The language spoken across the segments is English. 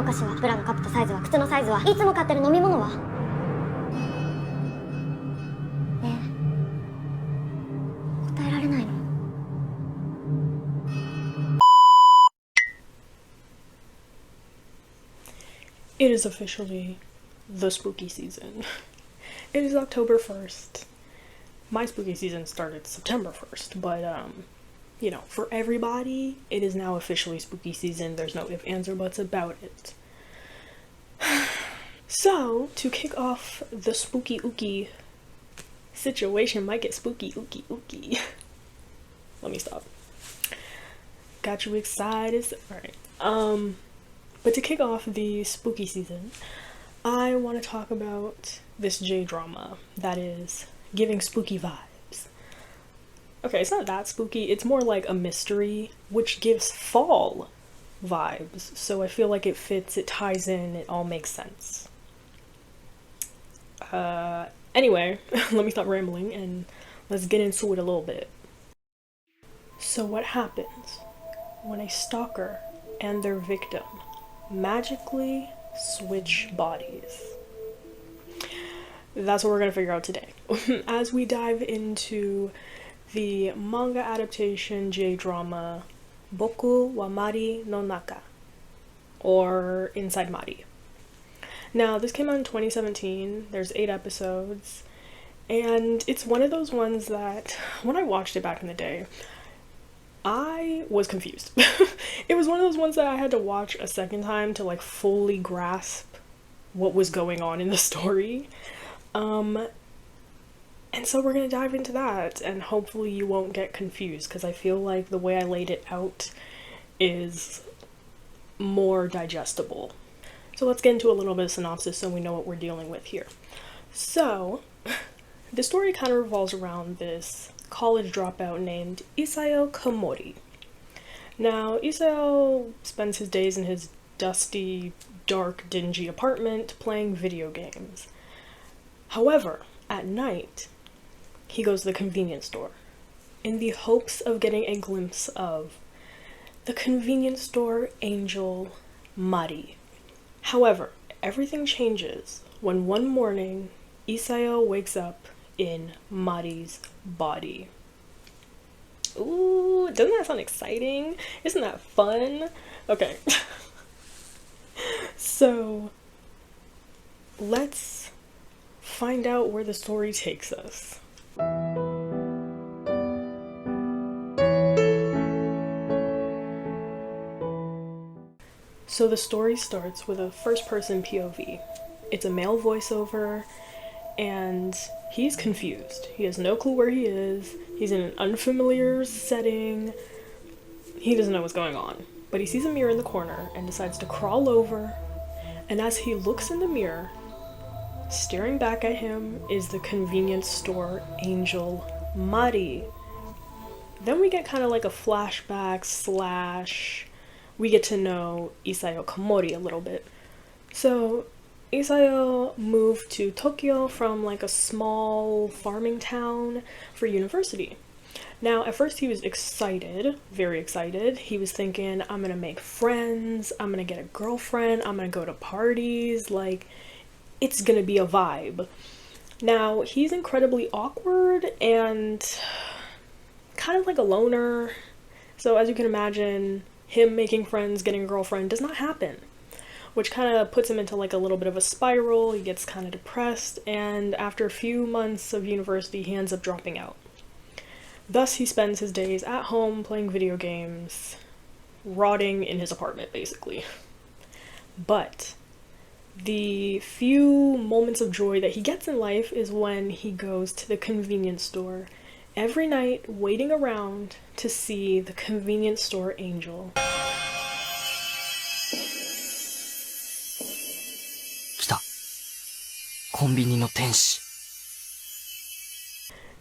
お菓子は、ブラのカップとサイズは、靴のサイズは、いつも買ってる飲み物は。ねえ、答えられないの？ It is officially the spooky season. It is October 1st. My spooky season started September 1st, but you know, for everybody, it is now officially spooky season. There's no ifs, ands, or buts about it. So, to kick off the spooky ooky situation, might get spooky ooky. Let me stop. Got you excited? Alright. But to kick off the spooky season, I want to talk about this J-drama that is giving spooky vibes. Okay, it's not that spooky, it's more like a mystery, which gives fall vibes. So I feel like it fits, it ties in, it all makes sense. Anyway, let me stop rambling and let's get into it a little bit. So what happens when a stalker and their victim magically switch bodies? That's what we're gonna figure out today as we dive into the manga adaptation J-drama Boku wa Mari no Naka, or Inside Mari. Now, this came out in 2017, there's 8 episodes, and it's one of those ones that, when I watched it back in the day, I was confused. It was one of those ones that I had to watch a second time to like fully grasp what was going on in the story. And so we're gonna dive into that, and hopefully you won't get confused, because I feel like the way I laid it out is more digestible. So let's get into a little bit of synopsis so we know what we're dealing with here. So, the story kind of revolves around this college dropout named Isseo Komori. Now, Isseo spends his days in his dusty, dark, dingy apartment playing video games. However, at night, he goes to the convenience store in the hopes of getting a glimpse of the convenience store angel Mari. However, everything changes when one morning Isseo wakes up in Mari's body. Ooh, doesn't that sound exciting? Isn't that fun? Okay. So, let's find out where the story takes us. So the story starts with a first-person POV. It's a male voiceover, and he's confused. He has no clue where he is. He's in an unfamiliar setting. He doesn't know what's going on. But he sees a mirror in the corner and decides to crawl over, and as he looks in the mirror, staring back at him is the convenience store angel Mari. Then we get kind of like a flashback / we get to know Isseo Komori a little bit. So Isseo moved to Tokyo from like a small farming town for university. Now, at first he was excited, very excited. He was thinking, I'm gonna make friends, I'm gonna get a girlfriend, I'm gonna go to parties, like, it's gonna be a vibe. Now, he's incredibly awkward and kind of like a loner. So as you can imagine, him making friends, getting a girlfriend does not happen, which kind of puts him into like a little bit of a spiral. He gets kind of depressed, and after a few months of university, he ends up dropping out. Thus, he spends his days at home playing video games, rotting in his apartment, basically. But the few moments of joy that he gets in life is when he goes to the convenience store every night, waiting around to see the convenience store angel.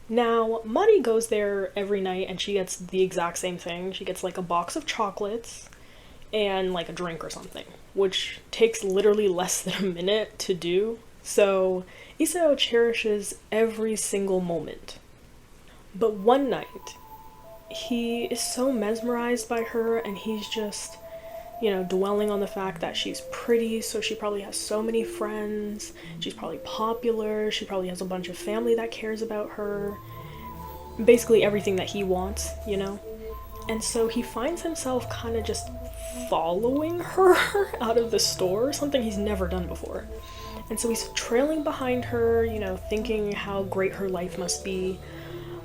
Now, Mari goes there every night and she gets the exact same thing. She gets like a box of chocolates and like a drink or something, which takes literally less than a minute to do. So Isseo cherishes every single moment. But one night, he is so mesmerized by her and he's just, you know, dwelling on the fact that she's pretty, so she probably has so many friends, she's probably popular, she probably has a bunch of family that cares about her, basically everything that he wants, you know? And so he finds himself kind of just following her out of the store, something he's never done before. And so he's trailing behind her, you know, thinking how great her life must be,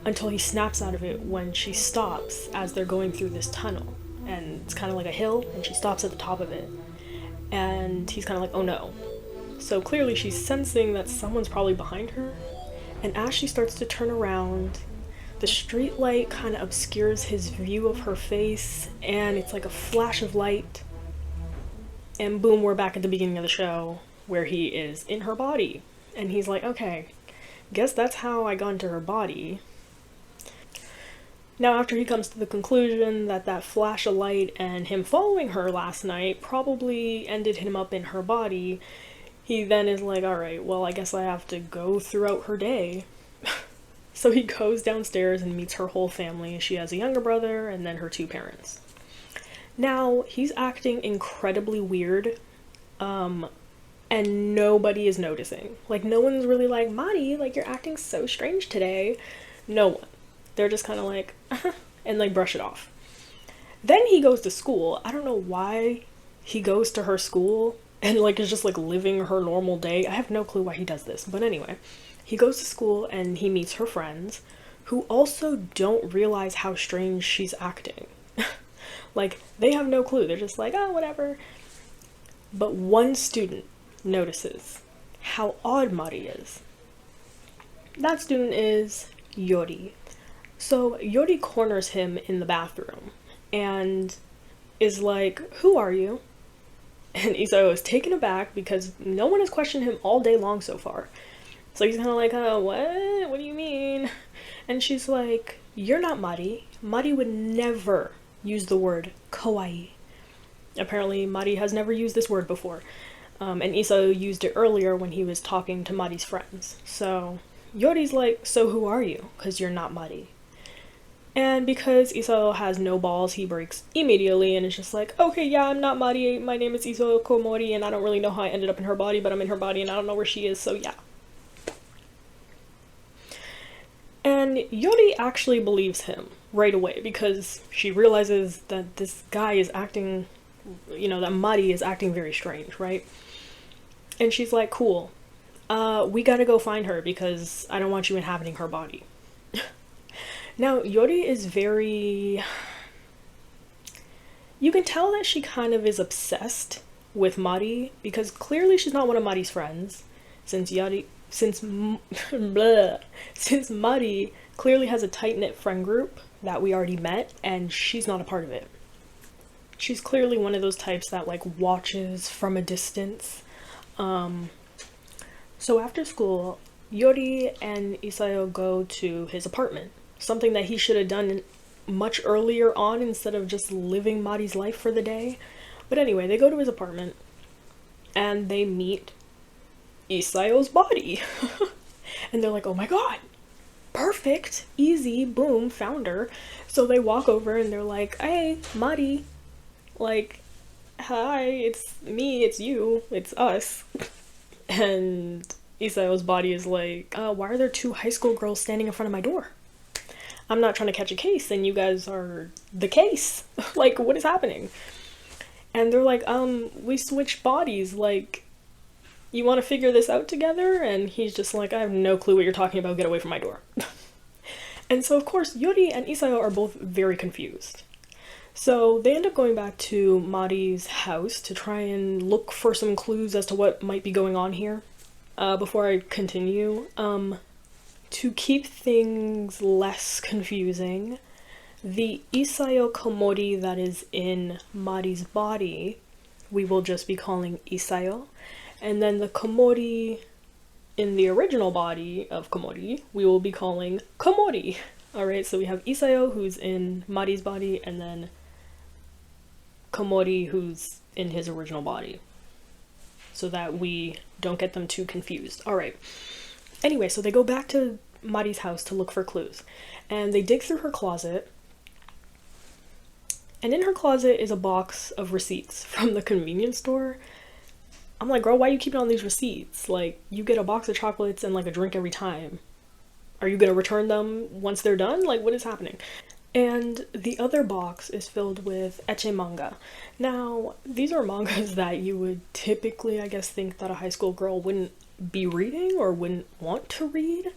until he snaps out of it when she stops as they're going through this tunnel. And it's kind of like a hill, and she stops at the top of it. And he's kind of like, oh no. So clearly she's sensing that someone's probably behind her. And as she starts to turn around, the street light kind of obscures his view of her face, and it's like a flash of light. And boom, we're back at the beginning of the show, where he is in her body. And he's like, okay, guess that's how I got into her body. Now, after he comes to the conclusion that that flash of light and him following her last night probably ended him up in her body, he then is like, alright, well, I guess I have to go throughout her day. So he goes downstairs and meets her whole family. She has a younger brother and then her two parents. Now, he's acting incredibly weird, and nobody is noticing. Like, no one's really like, Mari, like, you're acting so strange today. No one. They're just kind of like, and like brush it off. Then he goes to school. I don't know why he goes to her school and like is just like living her normal day. I have no clue why he does this. But anyway, he goes to school and he meets her friends, who also don't realize how strange she's acting. Like, they have no clue. They're just like, oh, whatever. But one student notices how odd Mari is. That student is Yori. So Yori corners him in the bathroom and is like, who are you? And Isayo is taken aback because no one has questioned him all day long so far. So he's kind of like, oh, what? What do you mean? And she's like, you're not Mari. Mari would never use the word kawaii. Apparently Mari has never used this word before. And Isayo used it earlier when he was talking to Mari's friends. So Yori's like, so who are you? Because you're not Mari. And because Isayo has no balls, he breaks immediately and is just like, okay, yeah, I'm not Mari, my name is Isayo Komori, and I don't really know how I ended up in her body, but I'm in her body and I don't know where she is, so yeah. And Yori actually believes him right away because she realizes that this guy is acting, you know, that Mari is acting very strange, right? And she's like, cool, we gotta go find her because I don't want you inhabiting her body. Now, Yori is very... You can tell that she kind of is obsessed with Mari, because clearly she's not one of Mari's friends, since Mari clearly has a tight-knit friend group that we already met, and she's not a part of it. She's clearly one of those types that, like, watches from a distance. So after school, Yori and Isayo go to his apartment. Something that he should have done much earlier on instead of just living Mari's life for the day. But anyway, they go to his apartment and they meet Isayo's body. And they're like, oh my god, perfect, easy, boom, found her. So they walk over and they're like, hey, Mari, like, hi, it's me, it's you, it's us. And Isayo's body is like, why are there two high school girls standing in front of my door? I'm not trying to catch a case, and you guys are the case. Like, what is happening? And they're like, we switched bodies, like, you want to figure this out together? And he's just like, I have no clue what you're talking about, get away from my door. And so, of course, Yori and Isayo are both very confused. So they end up going back to Mari's house to try and look for some clues as to what might be going on here. Before I continue, to keep things less confusing, the Isayo Komori that is in Mari's body, we will just be calling Isayo. And then the Komori in the original body of Komori, we will be calling Komori. Alright, so we have Isayo, who's in Mari's body, and then Komori, who's in his original body. So that we don't get them too confused. Alright. Anyway, so they go back to Mari's house to look for clues. And they dig through her closet. And in her closet is a box of receipts from the convenience store. I'm like, girl, why are you keeping all these receipts? Like, you get a box of chocolates and like a drink every time. Are you gonna return them once they're done? Like, what is happening? And the other box is filled with ecce manga. Now, these are mangas that you would typically, I guess, think that a high school girl wouldn't be reading or wouldn't want to read.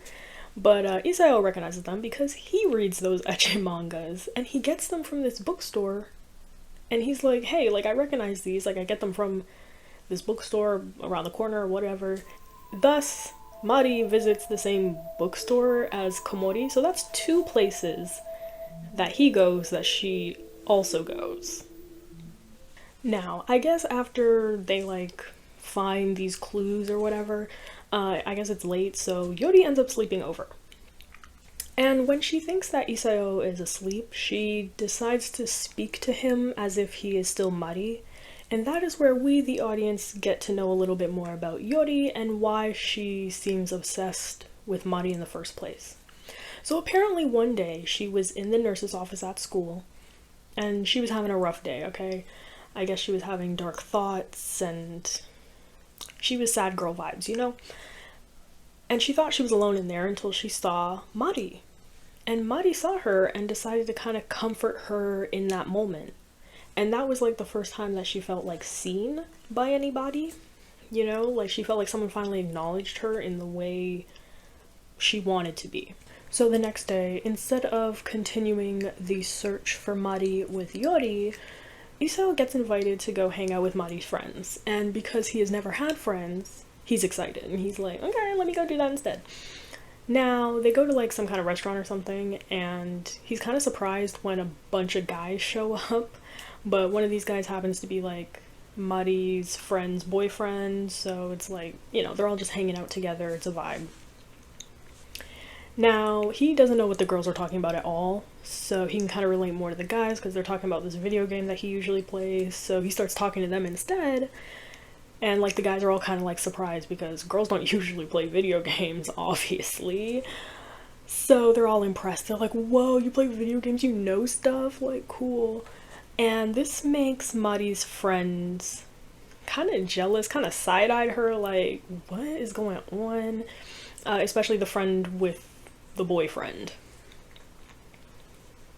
But Isao recognizes them because he reads those ecce mangas and he gets them from this bookstore. And he's like, hey, like, I recognize these. Like, I get them from this bookstore around the corner or whatever. Thus, Mari visits the same bookstore as Komori, so that's two places that he goes that she also goes. Now, I guess after they like find these clues or whatever, I guess it's late, so Yori ends up sleeping over. And when she thinks that Isao is asleep, she decides to speak to him as if he is still Mari. And that is where we, the audience, get to know a little bit more about Yori and why she seems obsessed with Mari in the first place. So apparently one day she was in the nurse's office at school and she was having a rough day, okay? I guess she was having dark thoughts and she was sad girl vibes, you know? And she thought she was alone in there until she saw Mari. And Mari saw her and decided to kind of comfort her in that moment. And that was like the first time that she felt like seen by anybody, you know? Like she felt like someone finally acknowledged her in the way she wanted to be. So the next day, instead of continuing the search for Mari with Yori, Isao gets invited to go hang out with Mari's friends. And because he has never had friends, he's excited. And he's like, okay, let me go do that instead. Now, they go to like some kind of restaurant or something, and he's kind of surprised when a bunch of guys show up. But one of these guys happens to be like Mari's friend's boyfriend, so it's like, you know, they're all just hanging out together, it's a vibe. Now, he doesn't know what the girls are talking about at all, so he can kind of relate more to the guys because they're talking about this video game that he usually plays, so he starts talking to them instead. And like the guys are all kind of like surprised because girls don't usually play video games, obviously. So they're all impressed. They're like, whoa, you play video games, you know stuff? Like, cool. And this makes Mari's friends kind of jealous, kind of side-eyed her, like, what is going on? Especially the friend with the boyfriend.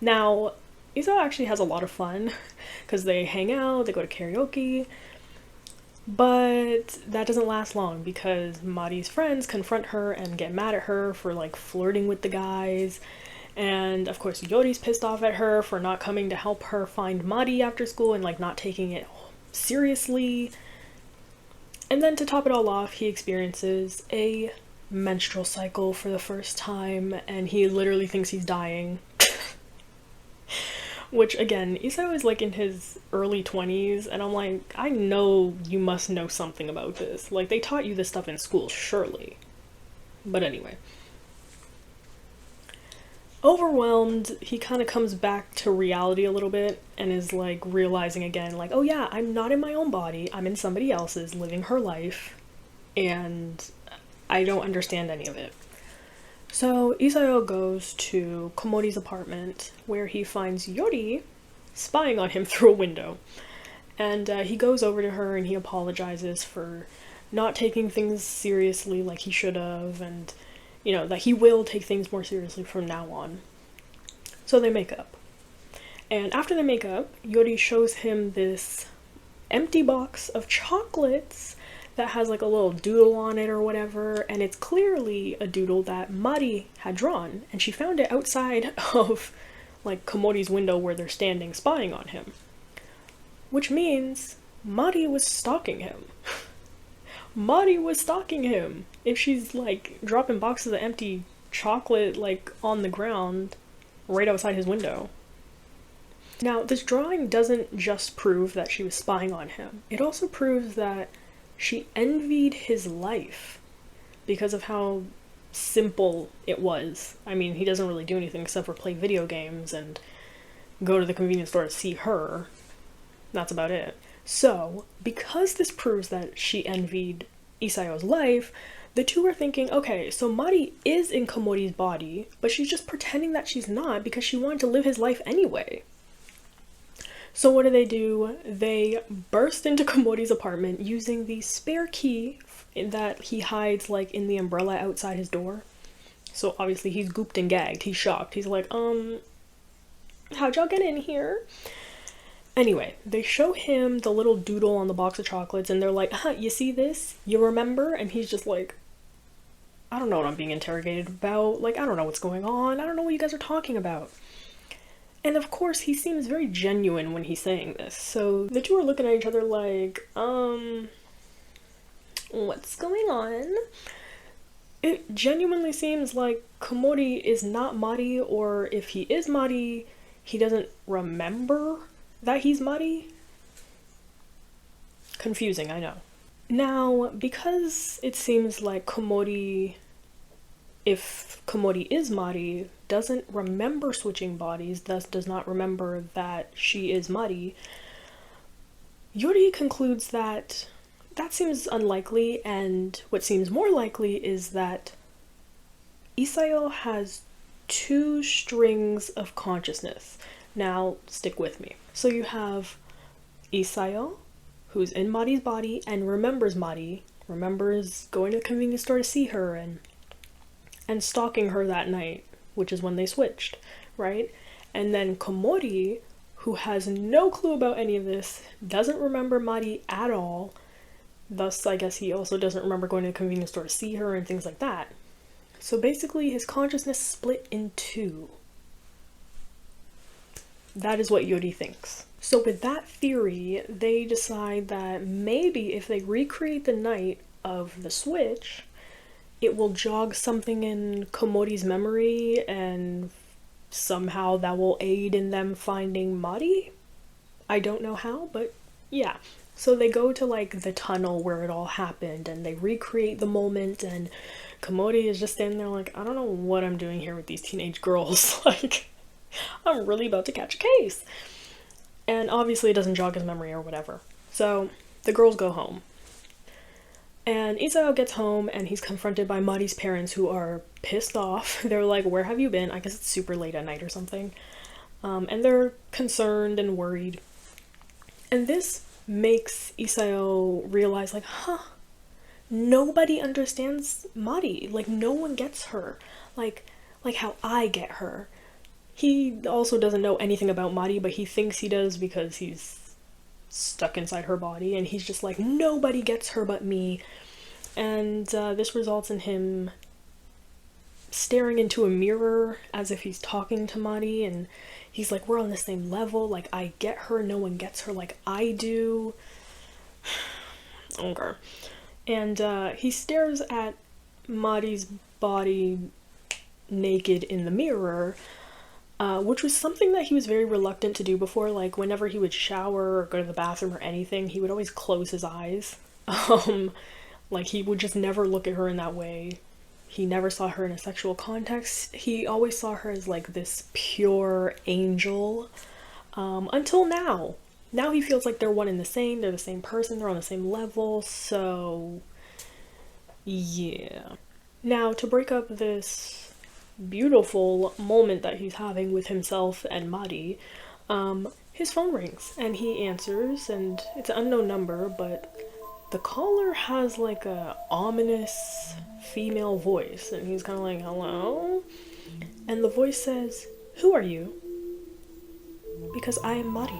Now, Isao actually has a lot of fun because they hang out, they go to karaoke, but that doesn't last long because Mari's friends confront her and get mad at her for like flirting with the guys. And of course Yori's pissed off at her for not coming to help her find Mari after school and like not taking it seriously. And then to top it all off, he experiences a menstrual cycle for the first time and he literally thinks he's dying. Which again, Isao is like in his early 20s and I'm like, I know you must know something about this. Like they taught you this stuff in school, surely. But anyway. Overwhelmed, he kind of comes back to reality a little bit and is like realizing again like, oh yeah, I'm not in my own body, I'm in somebody else's living her life and I don't understand any of it. So Isao goes to Komori's apartment where he finds Yori spying on him through a window. And he goes over to her and he apologizes for not taking things seriously like he should have, and you know, that he will take things more seriously from now on. So they make up. And after they make up, Yori shows him this empty box of chocolates that has like a little doodle on it or whatever, and it's clearly a doodle that Mari had drawn, and she found it outside of like Komori's window where they're standing spying on him. Which means Mari was stalking him. Mari was stalking him! If she's like dropping boxes of empty chocolate like on the ground right outside his window. Now, this drawing doesn't just prove that she was spying on him. It also proves that she envied his life because of how simple it was. I mean, he doesn't really do anything except for play video games and go to the convenience store to see her. That's about it. So, because this proves that she envied Isao's life, the two are thinking, okay, so Mari is in Komori's body, but she's just pretending that she's not because she wanted to live his life anyway. So what do? They burst into Komori's apartment using the spare key that he hides like in the umbrella outside his door. So obviously he's gooped and gagged. He's shocked. He's like, how'd y'all get in here? Anyway, they show him the little doodle on the box of chocolates and they're like, you see this? You remember? And he's just like, I don't know what I'm being interrogated about. Like, I don't know what's going on. I don't know what you guys are talking about. And of course, he seems very genuine when he's saying this. So the two are looking at each other like, what's going on? It genuinely seems like Komori is not Mari, or if he is Mari, he doesn't remember that he's Mari. Confusing, I know. Now, because it seems like Komori, if Komori is Mari, doesn't remember switching bodies, thus does not remember that she is Mari, Yuri concludes that that seems unlikely, and what seems more likely is that Isayo has two strings of consciousness. Now, stick with me. So you have Isayo, who's in Mari's body and remembers Mari, remembers going to the convenience store to see her and stalking her that night, which is when they switched, right? And then Komori, who has no clue about any of this, doesn't remember Mari at all, thus I guess he also doesn't remember going to the convenience store to see her and things like that. So basically his consciousness split in two. That is what Yuri thinks. So with that theory, they decide that maybe if they recreate the night of the switch, it will jog something in Komori's memory and somehow that will aid in them finding Mari? I don't know how, but yeah. So they go to like the tunnel where it all happened and they recreate the moment, and Komori is just standing there like, I don't know what I'm doing here with these teenage girls. Like, I'm really about to catch a case. And obviously it doesn't jog his memory or whatever. So the girls go home. And Isayo gets home and he's confronted by Mari's parents, who are pissed off. They're like, where have you been? I guess it's super late at night or something. And they're concerned and worried. And this makes Isayo realize, like, nobody understands Mari. Like, no one gets her. Like how I get her. He also doesn't know anything about Mari, but he thinks he does because he's stuck inside her body, and he's just like, nobody gets her but me. And this results in him staring into a mirror as if he's talking to Mari, and he's like, we're on the same level, like, I get her, no one gets her like I do. Okay. And he stares at Mari's body naked in the mirror, which was something that he was very reluctant to do before. Like, whenever he would shower or go to the bathroom or anything, he would always close his eyes. Like, he would just never look at her in that way. He never saw her in a sexual context. He always saw her as like this pure angel, until now. Now he feels like they're one and the same, they're the same person, they're on the same level, so yeah. Now, to break up this beautiful moment that he's having with himself and Mari, his phone rings and he answers, and it's an unknown number, but the caller has like a ominous female voice, and he's kind of like, hello? And the voice says, who are you? Because I am Mari.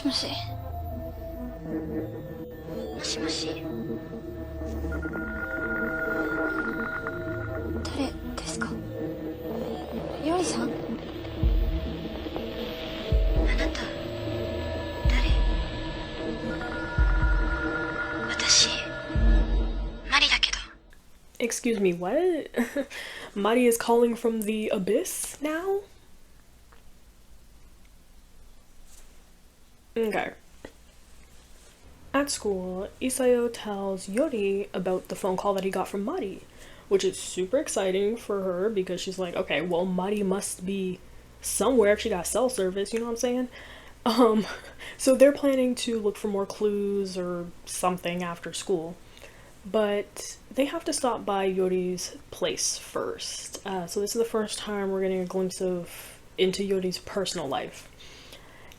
Moshi. もしもし。誰ですか？ヨリさん？あなた誰？私マリだけど。Excuse me, what? Mari is calling from the abyss now? Okay. At school, Isayo tells Yori about the phone call that he got from Mari, which is super exciting for her because she's like, okay, well, Mari must be somewhere if she got cell service, you know what I'm saying? So they're planning to look for more clues or something after school. But they have to stop by Yori's place first. So this is the first time we're getting a glimpse into Yori's personal life.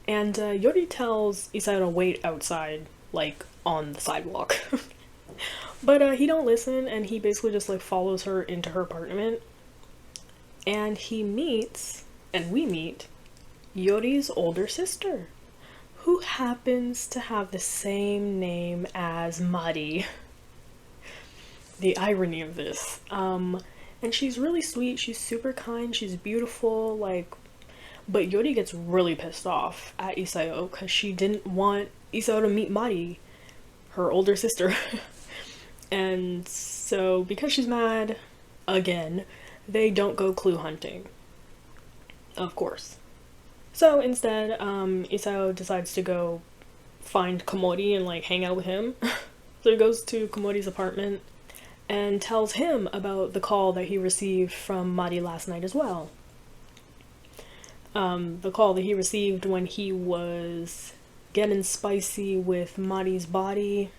And Yori tells Isayo to wait outside, like, on the sidewalk. But he don't listen, and he basically just, like, follows her into her apartment. And we meet, Yori's older sister, who happens to have the same name as Mari. The irony of this. And she's really sweet, she's super kind, she's beautiful, like, but Yori gets really pissed off at Isayo because she didn't want Isayo to meet Mari, her older sister. And so because she's mad, again, they don't go clue hunting. Of course. So instead, Isayo decides to go find Komori and, like, hang out with him. So he goes to Komori's apartment and tells him about the call that he received from Mari last night as well. The call that he received when he was getting spicy with Mari's body.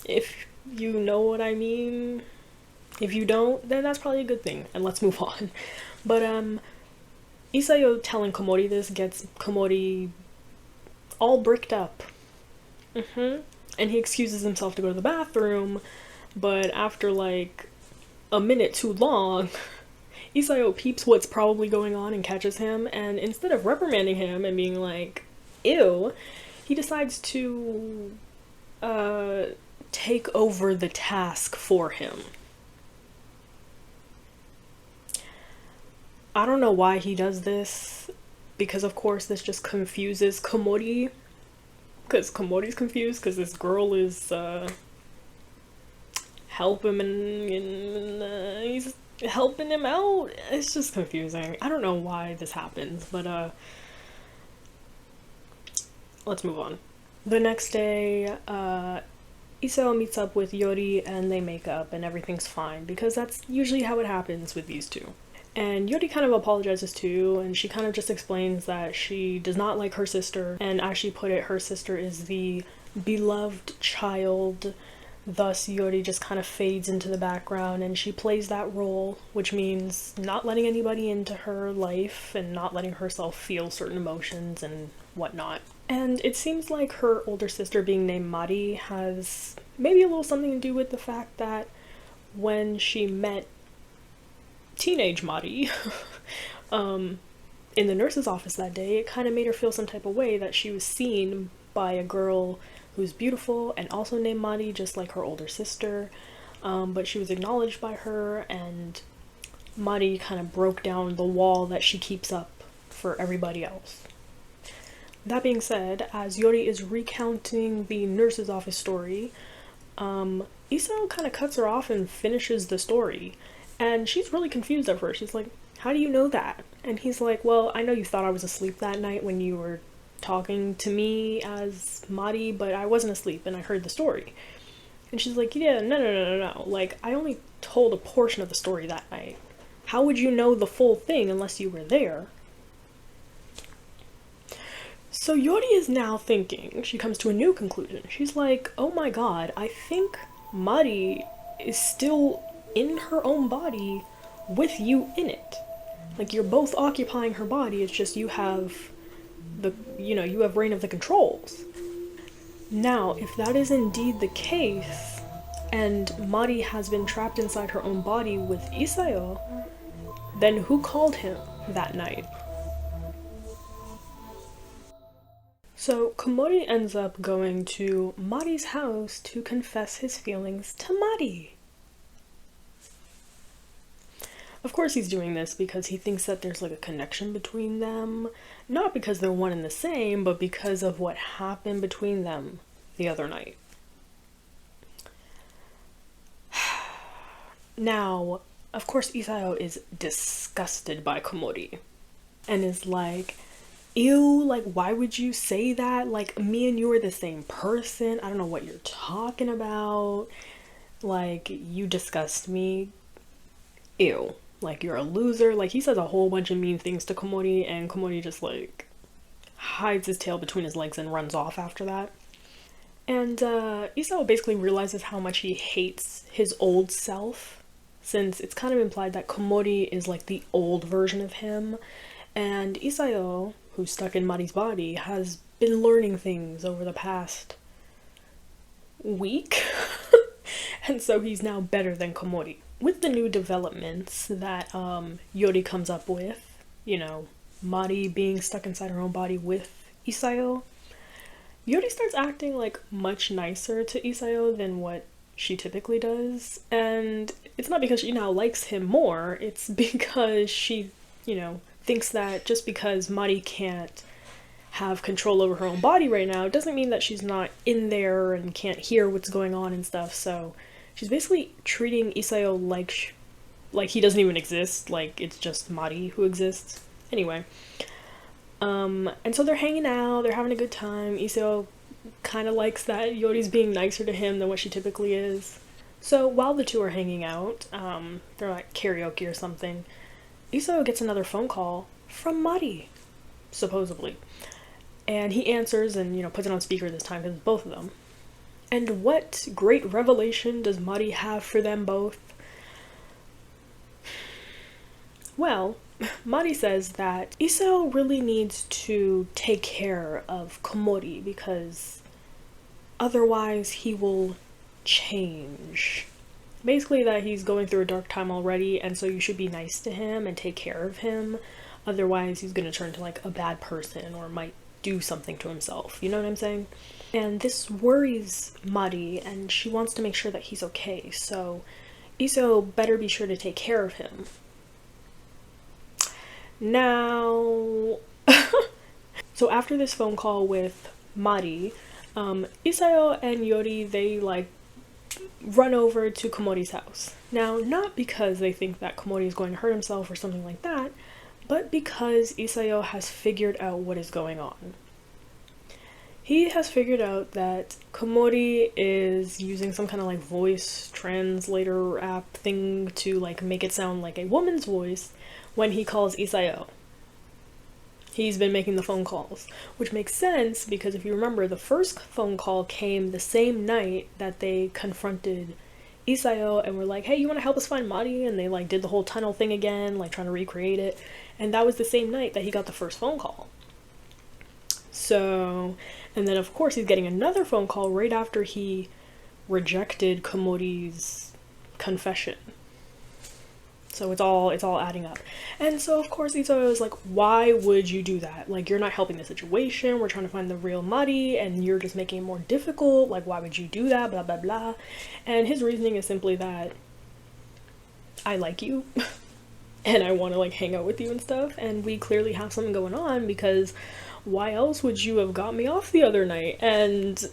If you know what I mean. If you don't, then that's probably a good thing, and let's move on. But Isayo telling Komori this gets Komori all bricked up. And he excuses himself to go to the bathroom, but after like a minute too long, Isayo peeps what's probably going on and catches him, and instead of reprimanding him and being like, ew, he decides to take over the task for him. I don't know why he does this, because of course this just confuses Komori, because Komori's confused because this girl is helping him and he's helping him out. It's just confusing. I don't know why this happens, but let's move on. The next day, Isayo meets up with Yori and they make up and everything's fine, because that's usually how it happens with these two. And Yori kind of apologizes too, and she kind of just explains that she does not like her sister, and as she put it, her sister is the beloved child. Thus, Yori just kind of fades into the background and she plays that role, which means not letting anybody into her life and not letting herself feel certain emotions and whatnot. And it seems like her older sister being named Mari has maybe a little something to do with the fact that when she met teenage Mari in the nurse's office that day, it kind of made her feel some type of way that she was seen by a girl who's beautiful and also named Mari, just like her older sister, but she was acknowledged by her, and Mari kind of broke down the wall that she keeps up for everybody else. That being said, as Yori is recounting the nurse's office story, Isayo kind of cuts her off and finishes the story. And she's really confused at first. She's like, how do you know that? And he's like, well, I know you thought I was asleep that night when you were talking to me as Mari, but I wasn't asleep and I heard the story. And she's like, yeah, no. Like, I only told a portion of the story that night. How would you know the full thing unless you were there? So Yori is now thinking, she comes to a new conclusion. She's like, oh my god, I think Mari is still in her own body with you in it. Like, you're both occupying her body, it's just you have you have reign of the controls. Now, if that is indeed the case, and Mari has been trapped inside her own body with Isayo, then who called him that night? So Komori ends up going to Mari's house to confess his feelings to Mari. Of course he's doing this because he thinks that there's like a connection between them. Not because they're one and the same, but because of what happened between them the other night. Now, of course Isayo is disgusted by Komori. And is like, ew, like, why would you say that? Like, me and you are the same person. I don't know what you're talking about. Like, you disgust me. Ew. Like, you're a loser. Like, he says a whole bunch of mean things to Komori, and Komori just, like, hides his tail between his legs and runs off after that. And Isao basically realizes how much he hates his old self, since it's kind of implied that Komori is like the old version of him, and Isao, who's stuck in Mari's body, has been learning things over the past week, and so he's now better than Komori. With the new developments that Yori comes up with, you know, Mari being stuck inside her own body with Isao, Yori starts acting like much nicer to Isao than what she typically does, and it's not because she now likes him more, it's because she, you know, thinks that just because Mari can't have control over her own body right now doesn't mean that she's not in there and can't hear what's going on and stuff. So she's basically treating Isao like he doesn't even exist, like it's just Mari who exists. Anyway, and so they're hanging out, they're having a good time. Isao kind of likes that Yori's being nicer to him than what she typically is. So while the two are hanging out, they're like karaoke or something, Isao gets another phone call from Mari, supposedly. And he answers and, you know, puts it on speaker this time because it's both of them. And what great revelation does Mari have for them both? Well, Mari says that Isao really needs to take care of Komori because otherwise he will change. Basically that he's going through a dark time already, and so you should be nice to him and take care of him. Otherwise he's gonna turn to like a bad person or might do something to himself, you know what I'm saying? And this worries Mari, and she wants to make sure that he's okay, so Isao better be sure to take care of him. Now, so after this phone call with Mari, Isao and Yori, they like run over to Komori's house. Now, not because they think that Komori is going to hurt himself or something like that, but because Isao has figured out what is going on. He has figured out that Komori is using some kind of like voice translator app thing to like make it sound like a woman's voice when he calls Isao. He's been making the phone calls, which makes sense because if you remember, the first phone call came the same night that they confronted Isao and were like, hey, you want to help us find Mari? And they like did the whole tunnel thing again, like trying to recreate it. And that was the same night that he got the first phone call. So, and then of course he's getting another phone call right after he rejected Komori's confession. So it's all adding up. And so of course Isao is like, why would you do that? Like, you're not helping the situation, we're trying to find the real Mari and you're just making it more difficult, like why would you do that, blah blah blah. And his reasoning is simply that I like you and I want to like hang out with you and stuff, and we clearly have something going on because why else would you have got me off the other night? And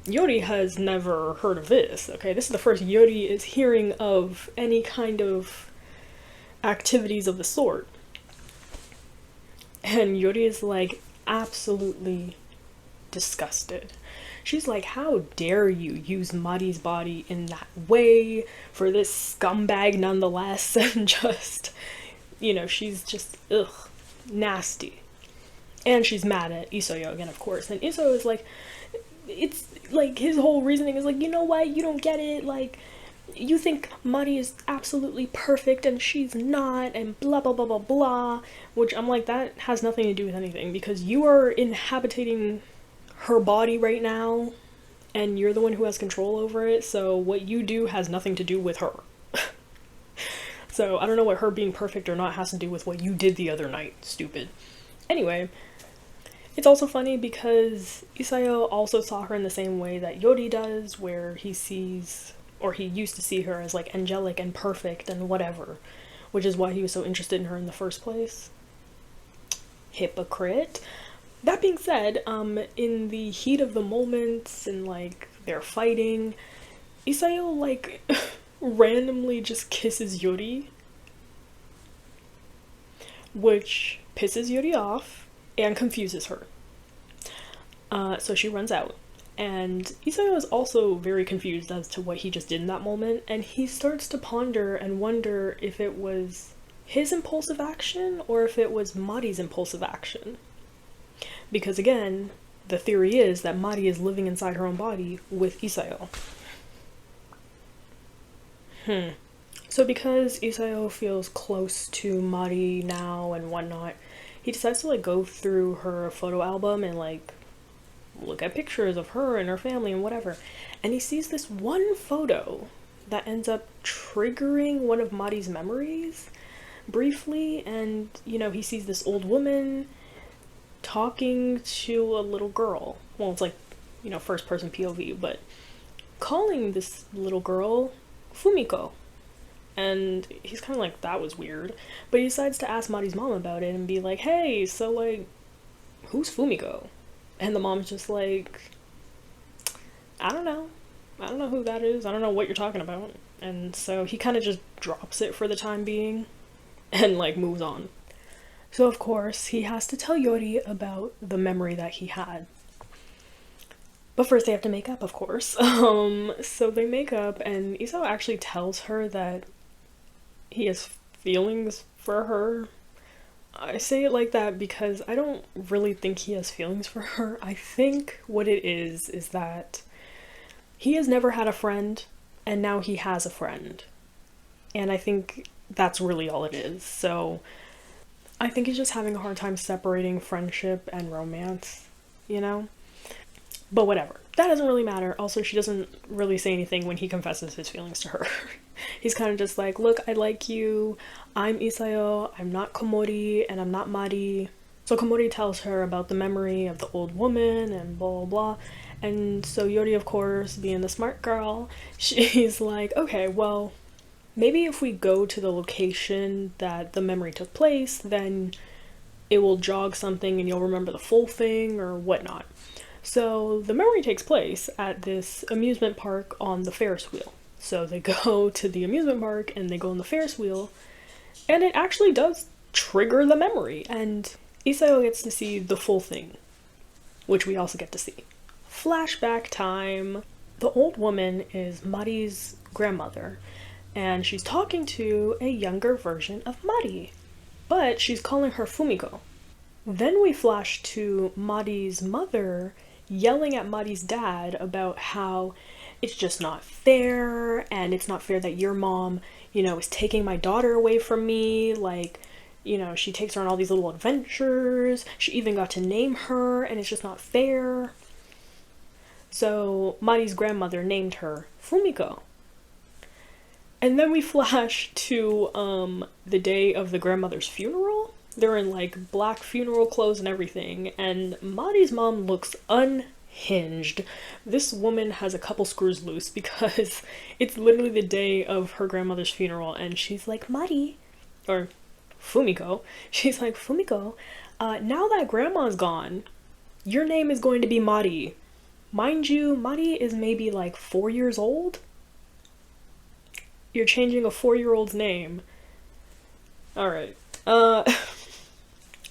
Yori has never heard of this, okay? This is the first Yori is hearing of any kind of activities of the sort. And Yori is like absolutely disgusted. She's like, how dare you use Mari's body in that way for this scumbag nonetheless, and just, you know, she's just, ugh, nasty. And she's mad at Isao again, of course. And Isao is like, it's like, his whole reasoning is like, you know what, you don't get it, like, you think Mari is absolutely perfect and she's not, and blah blah blah blah blah, which I'm like, that has nothing to do with anything, because you are inhabiting her body right now, and you're the one who has control over it, so what you do has nothing to do with her. So I don't know what her being perfect or not has to do with what you did the other night, stupid. Anyway, it's also funny because Isao also saw her in the same way that Yori does, where he sees, or he used to see her as like angelic and perfect and whatever, which is why he was so interested in her in the first place. Hypocrite. That being said, in the heat of the moments and like they're fighting, Isao like randomly just kisses Yori, which pisses Yori off and confuses her. So she runs out. And Isao is also very confused as to what he just did in that moment, and he starts to ponder and wonder if it was his impulsive action or if it was Mari's impulsive action. Because again, the theory is that Mari is living inside her own body with Isayo. So because Isayo feels close to Mari now and whatnot, he decides to like go through her photo album and like look at pictures of her and her family and whatever. And he sees this one photo that ends up triggering one of Mari's memories briefly. And, you know, he sees this old woman talking to a little girl. Well, it's like, you know, first person POV, but calling this little girl Fumiko. And he's kind of like, that was weird. But he decides to ask Mari's mom about it and be like, hey, so like, who's Fumiko? And the mom's just like, I don't know who that is. I don't know what you're talking about. And so he kind of just drops it for the time being and like moves on. So of course he has to tell Yori about the memory that he had. But first they have to make up, of course. So they make up and Isao actually tells her that he has feelings for her. I say it like that because I don't really think he has feelings for her. I think what it is that he has never had a friend and now he has a friend. And I think that's really all it is. So I think he's just having a hard time separating friendship and romance, you know? But whatever. That doesn't really matter. Also, she doesn't really say anything when he confesses his feelings to her. He's kind of just like, look, I like you. I'm Isayo. I'm not Komori, and I'm not Mari. So Komori tells her about the memory of the old woman and blah, blah, blah. And so Yori, of course, being the smart girl, she's like, okay, well, maybe if we go to the location that the memory took place, then it will jog something and you'll remember the full thing or whatnot. So the memory takes place at this amusement park on the Ferris wheel. So they go to the amusement park and they go on the Ferris wheel, and it actually does trigger the memory, and Isayo gets to see the full thing, which we also get to see. Flashback time. The old woman is Mari's grandmother, and she's talking to a younger version of Mari, but she's calling her Fumiko. Then we flash to Mari's mother yelling at Mari's dad about how it's just not fair, and it's not fair that your mom, you know, is taking my daughter away from me. Like, you know, she takes her on all these little adventures. She even got to name her, and it's just not fair. So Mari's grandmother named her Fumiko. And then we flash to the day of the grandmother's funeral. They're in like black funeral clothes and everything, and Mari's mom looks unhinged. This woman has a couple screws loose because it's literally the day of her grandmother's funeral, and she's like, Mari, or Fumiko, she's like, Fumiko, now that grandma's gone, your name is going to be Mari. Mind you, Mari is maybe like 4 years old. You're changing a 4-year-old's name. Alright.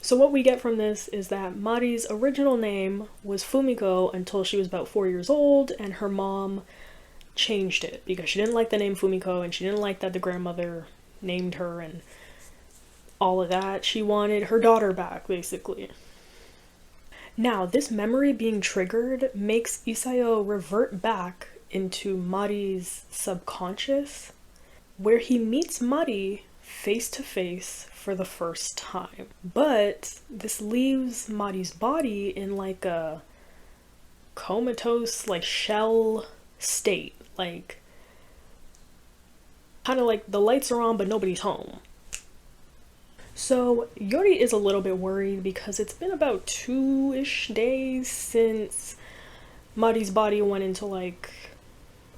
So what we get from this is that Mari's original name was Fumiko until she was about 4 years old, and her mom changed it because she didn't like the name Fumiko, and she didn't like that the grandmother named her and all of that. She wanted her daughter back, basically. Now, this memory being triggered makes Isayo revert back into Mari's subconscious, where he meets Mari face to face for the first time. But this leaves Mari's body in like a comatose, like shell state. Like, kind of like the lights are on but nobody's home. So Yori is a little bit worried because it's been about 2-ish days since Mari's body went into like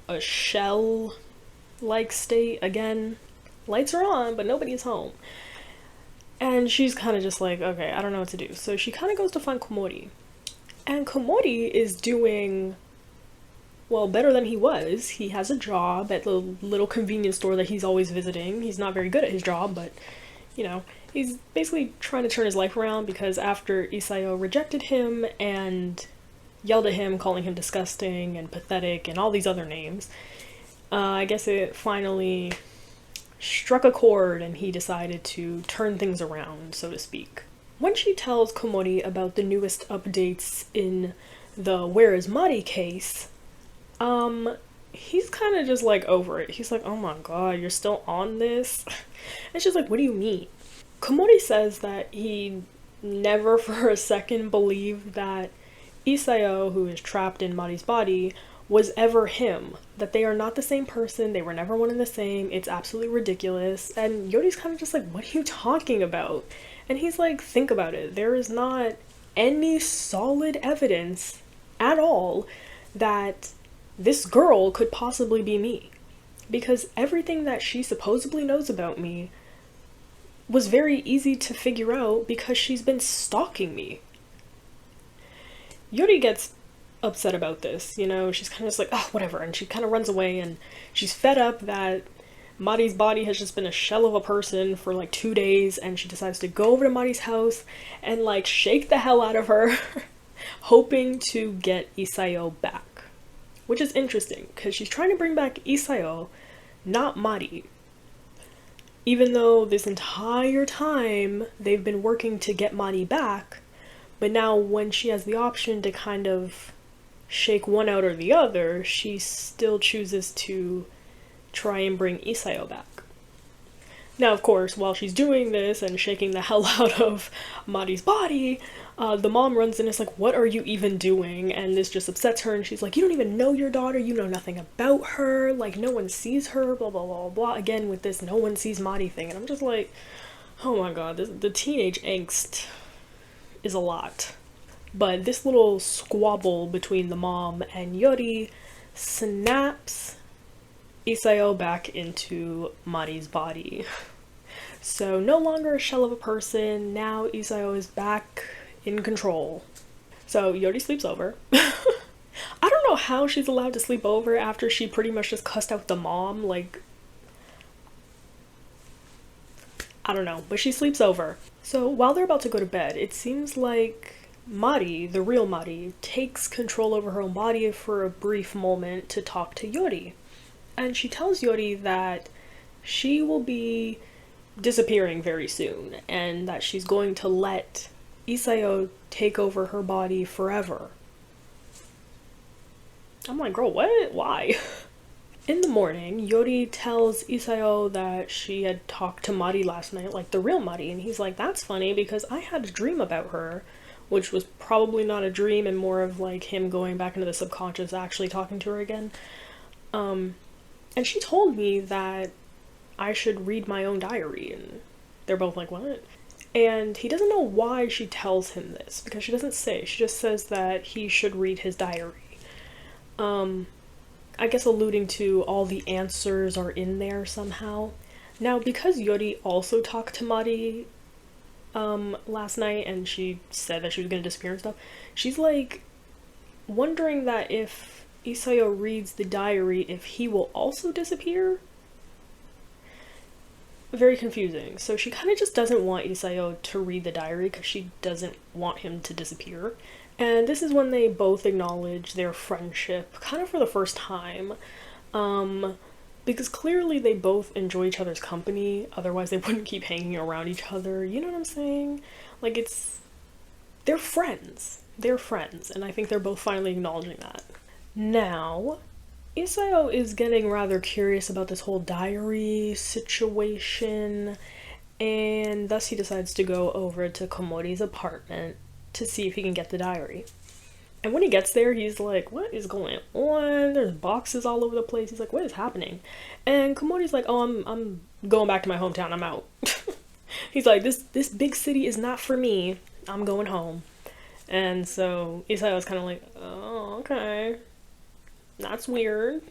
a shell like state again. Lights are on but nobody's home. And she's kind of just like, okay, I don't know what to do. So she kind of goes to find Komori. And Komori is doing, well, better than he was. He has a job at the little convenience store that he's always visiting. He's not very good at his job, but, you know, he's basically trying to turn his life around because after Isayo rejected him and yelled at him, calling him disgusting and pathetic and all these other names, I guess it finally struck a chord and he decided to turn things around, so to speak. When she tells Komori about the newest updates in the Where is Mari case, he's kind of just like over it. He's like, oh my god, you're still on this? And she's like, what do you mean? Komori says that he never for a second believed that Isayo, who is trapped in Mari's body, was ever him. That they are not the same person, they were never one and the same, it's absolutely ridiculous. And Yori's kind of just like, what are you talking about? And he's like, think about it, there is not any solid evidence at all that this girl could possibly be me. Because everything that she supposedly knows about me was very easy to figure out because she's been stalking me. Yori gets upset about this, you know, she's kind of just like, oh, whatever, and she kind of runs away, and she's fed up that Mari's body has just been a shell of a person for like 2 days, and she decides to go over to Mari's house and like shake the hell out of her, hoping to get Isayo back. Which is interesting, because she's trying to bring back Isayo, not Mari. Even though this entire time they've been working to get Mari back, but now when she has the option to kind of shake one out or the other, she still chooses to try and bring Isayo back. Now, of course, while she's doing this and shaking the hell out of Mari's body, the mom runs in and is like, what are you even doing? And this just upsets her, and she's like, you don't even know your daughter, you know nothing about her, like, no one sees her, blah, blah, blah, blah, again with this no one sees Mari thing, and I'm just like, oh my god, the teenage angst is a lot. But this little squabble between the mom and Yori snaps Isayo back into Mari's body. So no longer a shell of a person, now Isayo is back in control. So Yori sleeps over. I don't know how she's allowed to sleep over after she pretty much just cussed out the mom, like, I don't know, but she sleeps over. So while they're about to go to bed, it seems like Mari, the real Mari, takes control over her own body for a brief moment to talk to Yori. And she tells Yori that she will be disappearing very soon, and that she's going to let Isayo take over her body forever. I'm like, girl, what? Why? In the morning, Yori tells Isayo that she had talked to Mari last night, like the real Mari, and he's like, that's funny because I had a dream about her, which was probably not a dream and more of like him going back into the subconscious, actually talking to her again. And she told me that I should read my own diary, and they're both like, what? And he doesn't know why she tells him this, because she doesn't say, she just says that he should read his diary. I guess alluding to all the answers are in there somehow. Now, because Yori also talked to Mari last night, and she said that she was going to disappear and stuff, she's like wondering that if Isayo reads the diary, if he will also disappear. Very confusing. So she kind of just doesn't want Isayo to read the diary because she doesn't want him to disappear. And this is when they both acknowledge their friendship, kind of for the first time. Because clearly they both enjoy each other's company, otherwise they wouldn't keep hanging around each other, you know what I'm saying? Like, they're friends. They're friends, and I think they're both finally acknowledging that. Now, Isayo is getting rather curious about this whole diary situation, and thus he decides to go over to Komori's apartment to see if he can get the diary. And when he gets there, he's like, what is going on? There's boxes all over the place. He's like, what is happening? And Komori's like, oh, I'm going back to my hometown. I'm out. He's like, this big city is not for me. I'm going home. And so Isayo's kind of like, oh, okay. That's weird.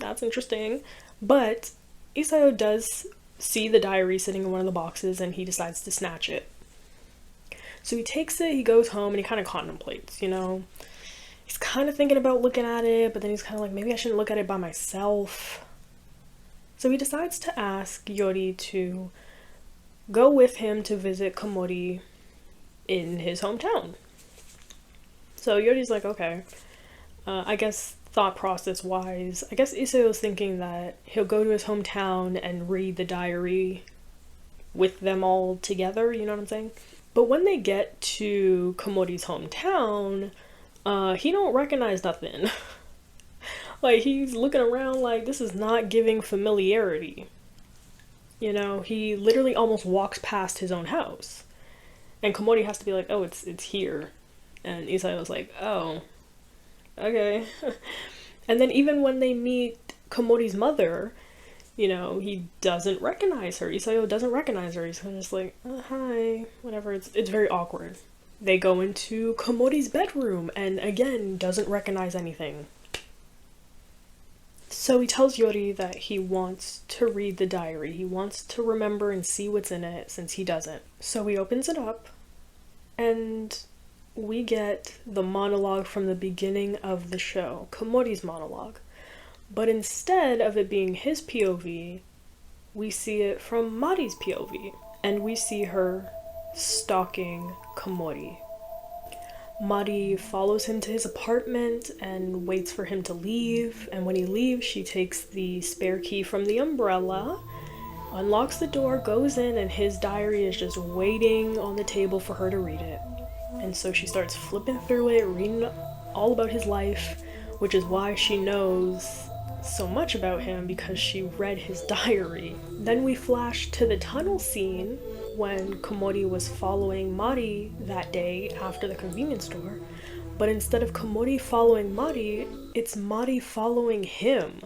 That's interesting. But Isayo does see the diary sitting in one of the boxes, and he decides to snatch it. So he takes it, he goes home, and he kind of contemplates, you know? He's kind of thinking about looking at it, but then he's kind of like, maybe I shouldn't look at it by myself. So he decides to ask Yori to go with him to visit Komori in his hometown. So Yori's like, okay. I guess thought process wise, I guess Isayo's thinking that he'll go to his hometown and read the diary with them all together, you know what I'm saying? But when they get to Komori's hometown, he don't recognize nothing. Like, he's looking around like, this is not giving familiarity. You know, he literally almost walks past his own house. And Komori has to be like, oh, it's here. And Isayo's like, oh, okay. And then even when they meet Komori's mother, you know, he doesn't recognize her. Isayo doesn't recognize her. He's kind of just like, oh, hi, whatever. It's very awkward. They go into Komori's bedroom and again doesn't recognize anything. So he tells Yori that he wants to read the diary. He wants to remember and see what's in it since he doesn't. So he opens it up and we get the monologue from the beginning of the show, Komori's monologue. But instead of it being his POV, we see it from Mari's POV. And we see her stalking Komori. Mari follows him to his apartment and waits for him to leave, and when he leaves, she takes the spare key from the umbrella, unlocks the door, goes in, and his diary is just waiting on the table for her to read it. And so she starts flipping through it, reading all about his life, which is why she knows so much about him, because she read his diary. Then we flash to the tunnel scene when Komori was following Mari that day after the convenience store, but instead of Komori following Mari, it's Mari following him.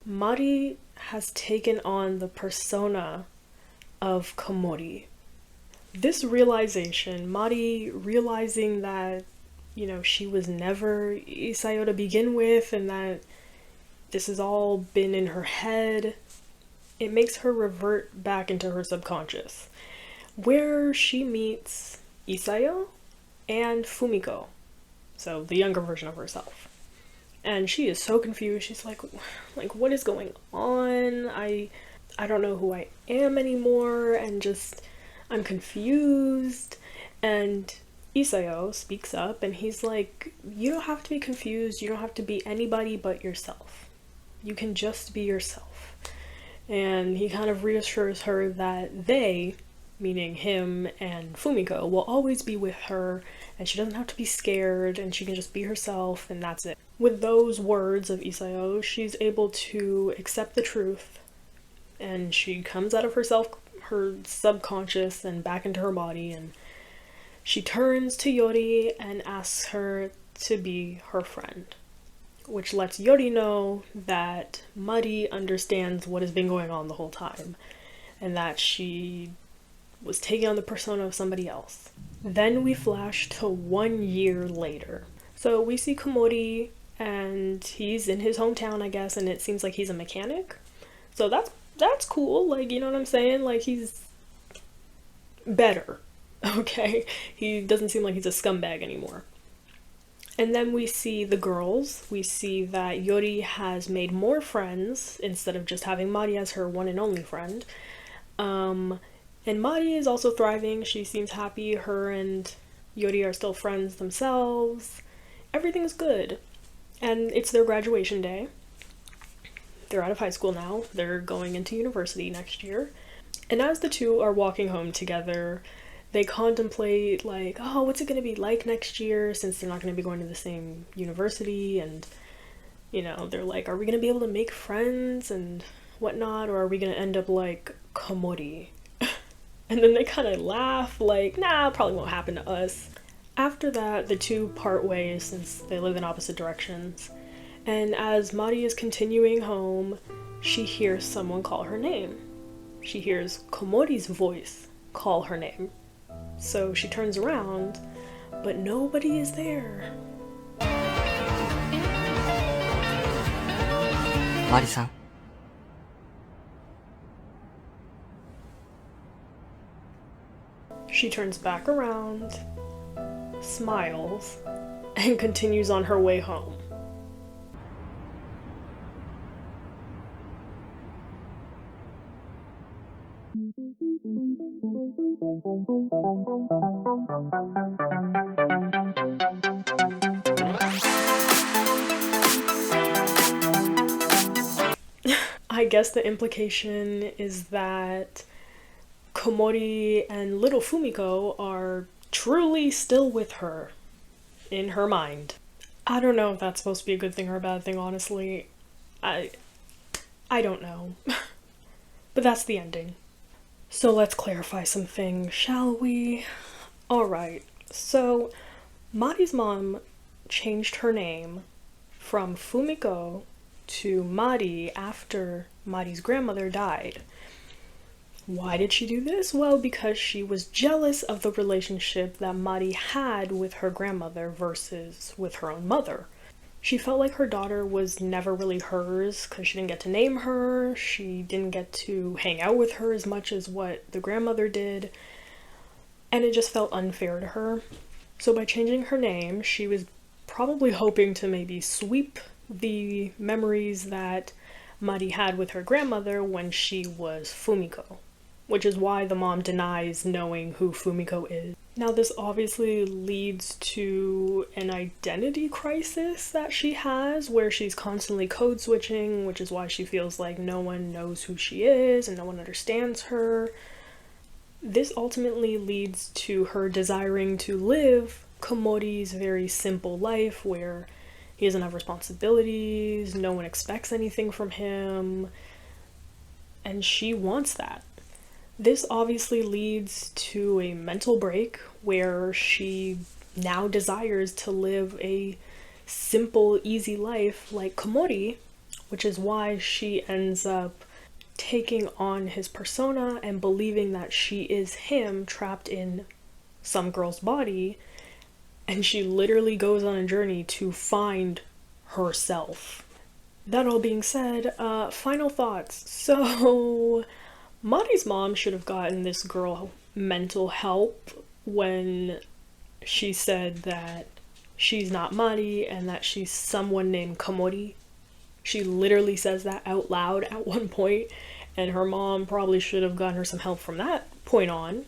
Mari has taken on the persona of Komori. This realization, Mari realizing that, you know, she was never Isayo to begin with and that this has all been in her head, it makes her revert back into her subconscious, where she meets Isayo and Fumiko, so the younger version of herself. And she is so confused. She's like, what is going on? I don't know who I am anymore, and just, I'm confused. And Isayo speaks up, and he's like, you don't have to be confused. You don't have to be anybody but yourself. You can just be yourself. And he kind of reassures her that they, meaning him and Fumiko, will always be with her, and she doesn't have to be scared, and she can just be herself, and that's it. With those words of Isayo, she's able to accept the truth, and she comes out of herself, her subconscious, and back into her body, and she turns to Yori and asks her to be her friend, which lets Yori know that Mari understands what has been going on the whole time, and that she was taking on the persona of somebody else. Then we flash to 1 year later. So we see Komori, and he's in his hometown, I guess, and it seems like he's a mechanic. So that's cool, like, you know what I'm saying? Like, he's better, okay? He doesn't seem like he's a scumbag anymore. And then we see the girls. We see that Yori has made more friends instead of just having Mari as her one and only friend. And Mari is also thriving. She seems happy. Her and Yori are still friends themselves. Everything's good. And it's their graduation day. They're out of high school now. They're going into university next year. And as the two are walking home together, they contemplate, like, oh, what's it going to be like next year since they're not going to be going to the same university? And, you know, they're like, are we going to be able to make friends and whatnot? Or are we going to end up like Komori? And then they kind of laugh, like, nah, probably won't happen to us. After that, the two part ways since they live in opposite directions. And as Mari is continuing home, she hears someone call her name. She hears Komori's voice call her name. So she turns around, but nobody is there. Mari-san. She turns back around, smiles, and continues on her way home. I guess the implication is that Komori and little Fumiko are truly still with her, in her mind. I don't know if that's supposed to be a good thing or a bad thing, honestly. I don't know. But that's the ending. So let's clarify some things, shall we? Alright, so Mari's mom changed her name from Fumiko to Mari after Mari's grandmother died. Why did she do this? Well, because she was jealous of the relationship that Mari had with her grandmother versus with her own mother. She felt like her daughter was never really hers because she didn't get to name her, she didn't get to hang out with her as much as what the grandmother did, and it just felt unfair to her. So by changing her name, she was probably hoping to maybe sweep the memories that Mari had with her grandmother when she was Fumiko, which is why the mom denies knowing who Fumiko is. Now this obviously leads to an identity crisis that she has, where she's constantly code switching, which is why she feels like no one knows who she is and no one understands her. This ultimately leads to her desiring to live Komori's very simple life where he doesn't have responsibilities, no one expects anything from him, and she wants that. This obviously leads to a mental break where she now desires to live a simple, easy life like Komori, which is why she ends up taking on his persona and believing that she is him trapped in some girl's body, and she literally goes on a journey to find herself. That all being said, final thoughts. So Mari's mom should have gotten this girl mental help when she said that she's not Mari and that she's someone named Komori. She literally says that out loud at one point, and her mom probably should have gotten her some help from that point on,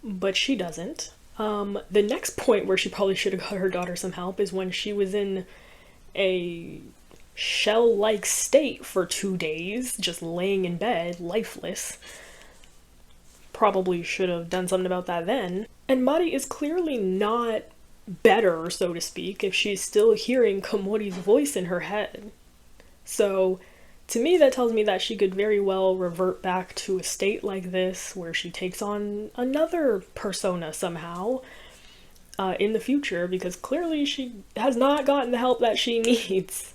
but she doesn't. The next point where she probably should have got her daughter some help is when she was in a shell-like state for 2 days, just laying in bed, lifeless. Probably should have done something about that then. And Mari is clearly not better, so to speak, if she's still hearing Komori's voice in her head. So, to me, that tells me that she could very well revert back to a state like this, where she takes on another persona somehow in the future, because clearly she has not gotten the help that she needs.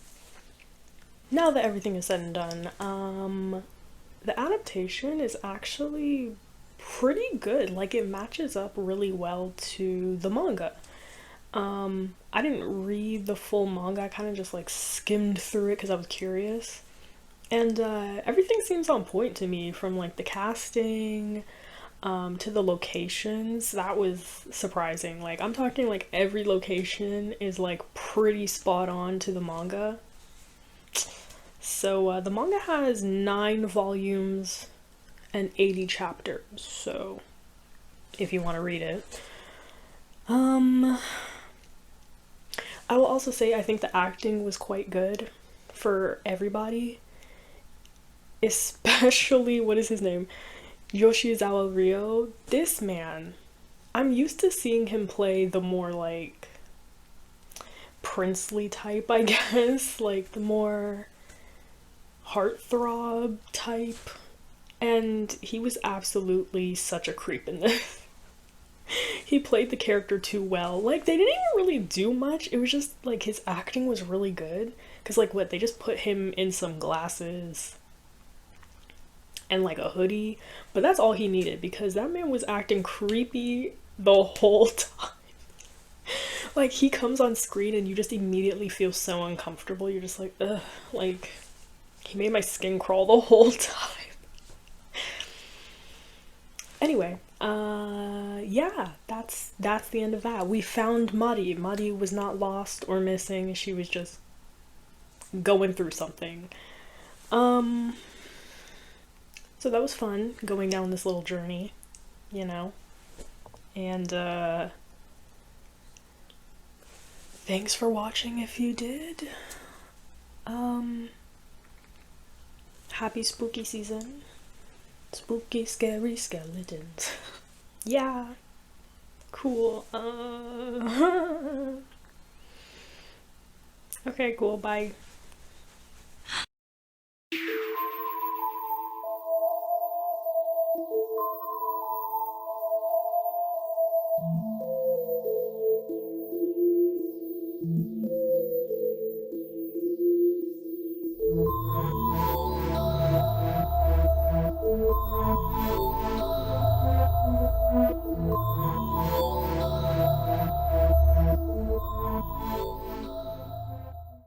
Now that everything is said and done, the adaptation is actually pretty good. Like, it matches up really well to the manga. I didn't read the full manga, I kind of just like skimmed through it because I was curious. And everything seems on point to me, from like the casting to the locations. That was surprising. Like, I'm talking like every location is like pretty spot on to the manga. So the manga has 9 volumes and 80 chapters, so if you want to read it. I will also say I think the acting was quite good for everybody. Especially, what is his name? Yoshizawa Ryo. This man, I'm used to seeing him play the more like princely type, I guess, like the more heartthrob type, and he was absolutely such a creep in this. He played the character too well. Like, they didn't even really do much, it was just like his acting was really good, because like what, they just put him in some glasses and like a hoodie, but that's all he needed, because that man was acting creepy the whole time. Like, he comes on screen and you just immediately feel so uncomfortable. You're just like, ugh, like, he made my skin crawl the whole time. Anyway, Yeah, that's the end of that. We found Mari. Mari was not lost or missing. She was just going through something. So that was fun, going down this little journey, you know. And thanks for watching if you did. Happy spooky season. Spooky, scary skeletons. Yeah. Cool. Okay, cool. Bye.